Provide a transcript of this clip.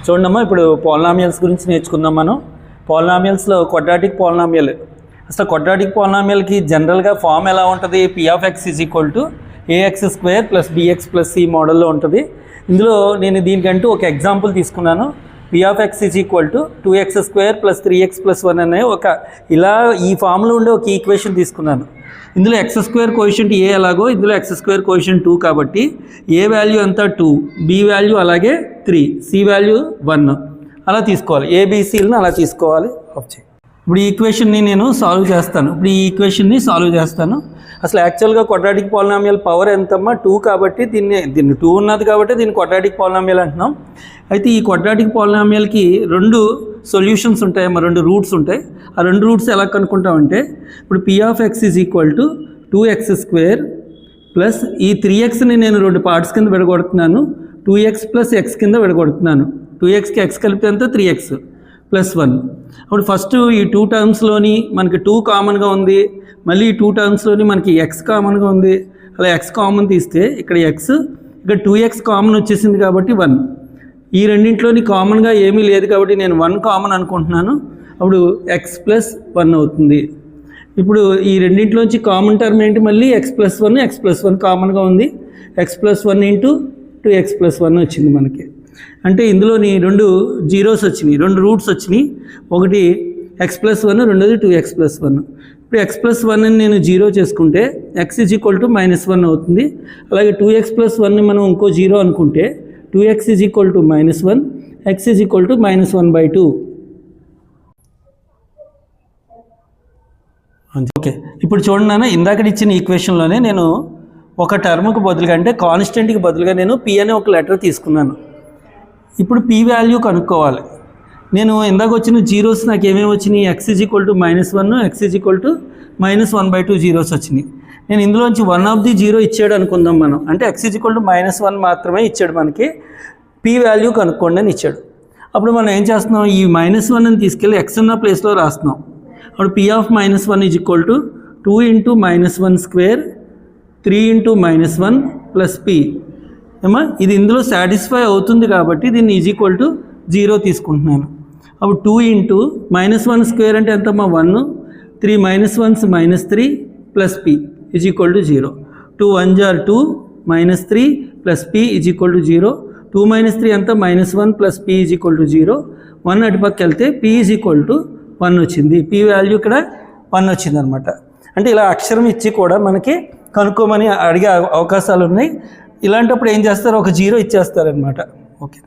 చూడమ్మా, ఇప్పుడు పాలినామియల్స్ గురించి నేర్చుకుందాం మనం. పాలినామియల్స్లో క్వాడ్రాటిక్ పాలినామియల్. అసలు క్వాడ్రాటిక్ పాలినామియల్కి జనరల్గా ఫామ్ ఎలా ఉంటుంది? p(x) = ax² + bx + c మోడల్లో ఉంటుంది. ఇందులో నేను దీనికంటూ ఒక ఎగ్జాంపుల్ తీసుకున్నాను. p(x) = 2x² + 3x + 1 అనే ఇలా ఈ ఫామ్లో ఉండే ఒక ఈక్వేషన్ తీసుకున్నాను. ఇందులో x² కోఎఫిషియంట్ a ఎలాగో ఇందులో x² కోఎఫిషియంట్ 2 కాబట్టి a వాల్యూ అంతా 2, b వాల్యూ అలాగే 3, c వాల్యూ 1 అలా తీసుకోవాలి. ABCలను అలా తీసుకోవాలి. ఇప్పుడు ఈ ఈక్వేషన్ని నేను సాల్వ్ చేస్తాను. అసలు యాక్చువల్గా క్వాడ్రాటిక్ పాలినామియల్ పవర్ ఎంతమ్మా? 2 కాబట్టి దీన్ని 2 ఉన్నది కాబట్టి దీన్ని క్వాడ్రాటిక్ పాలినామియల్ అంటున్నాం. అయితే ఈ క్వాడ్రాటిక్ పాలినామియల్కి 2 సొల్యూషన్స్ ఉంటాయి, 2 రూట్స్ ఉంటాయి. ఆ 2 రూట్స్ ఎలా కనుక్కుంటామంటే, ఇప్పుడు p(x) = 2x² ప్లస్ ఈ 3xని నేను 2 పార్ట్స్ కింద విడగొడుతున్నాను. 2x + x కింద విడగొడుతున్నాను. 2xకి x కలిపితే అంతా 3x + 1. అప్పుడు ఫస్ట్ ఈ 2 టర్మ్స్లోని మనకి 2 కామన్గా ఉంది, మళ్ళీ ఈ 2 టర్మ్స్లోని మనకి x కామన్గా ఉంది. అలా x కామన్ తీస్తే ఇక్కడ x, ఇక్కడ 2x కామన్ వచ్చేసింది కాబట్టి 1. ఈ రెండింటిలోని కామన్గా ఏమీ లేదు కాబట్టి నేను 1 కామన్ అనుకుంటున్నాను. అప్పుడు x + 1 అవుతుంది. ఇప్పుడు ఈ రెండింటిలోంచి కామన్ టర్మ్ ఏంటి? మళ్ళీ x + 1 కామన్గా ఉంది. x + 1 × 2x + 1 వచ్చింది మనకి. అంటే ఇందులోని 2 జీరోస్ వచ్చినాయి, 2 రూట్స్ వచ్చినాయి. ఒకటి x + 1, రెండోది 2x + 1. ఇప్పుడు x + 1ని నేను 0 చేసుకుంటే x = -1 అవుతుంది. అలాగే 2x + 1ని మనం ఇంకో 0 అనుకుంటే 2x = -1, x = -1/2. ఓకే, ఇప్పుడు చూడండి నాన్న, ఇందాక ఇచ్చిన ఈక్వేషన్లోనే నేను ఒక టర్మ్కి బదులుగా అంటే కాన్స్టెంట్కి బదులుగా నేను p అనే ఒక లెటర్ తీసుకున్నాను. ఇప్పుడు p వాల్యూ కనుక్కోవాలి. నేను ఇందాక వచ్చిన జీరోస్ నాకు ఏమేమి వచ్చినాయి? x = -1, x = -1/2 జీరోస్ వచ్చినాయి. నేను ఇందులోంచి 1 ఆఫ్ ది 0 ఇచ్చాడు అనుకుందాం మనం. అంటే x = -1 మాత్రమే ఇచ్చాడు మనకి. p వాల్యూ కనుక్కోండి అని ఇచ్చాడు. అప్పుడు మనం ఏం చేస్తున్నాం? ఈ -1ని తీసుకెళ్ళి x ఉన్న ప్లేస్లో రాస్తున్నాం. అప్పుడు p (-1) = 2 × -1² 3 × -1 + p. ఏమా ఇది ఇందులో సాటిస్ఫై అవుతుంది కాబట్టి దీన్ని = 0 తీసుకుంటున్నాను. అప్పుడు 2 × -1² అంటే ఎంతమ్మా? 1, 3 -1s -3 + p = 0. 2 1s are 2, -3 + p = 0. 2 - 3 అంతా -1 + p = 0. 1 అటుపక్క వెళ్తే p = 1 వచ్చింది. p వాల్యూ ఇక్కడ 1 వచ్చింది అనమాట. అంటే ఇలా అక్షరం ఇచ్చి కూడా మనకి కనుక్కోమని అడిగే అవకాశాలు ఉన్నాయి. ఇలాంటప్పుడు ఏం చేస్తారు? ఒక 0 ఇచ్చేస్తారనమాట. ఓకే.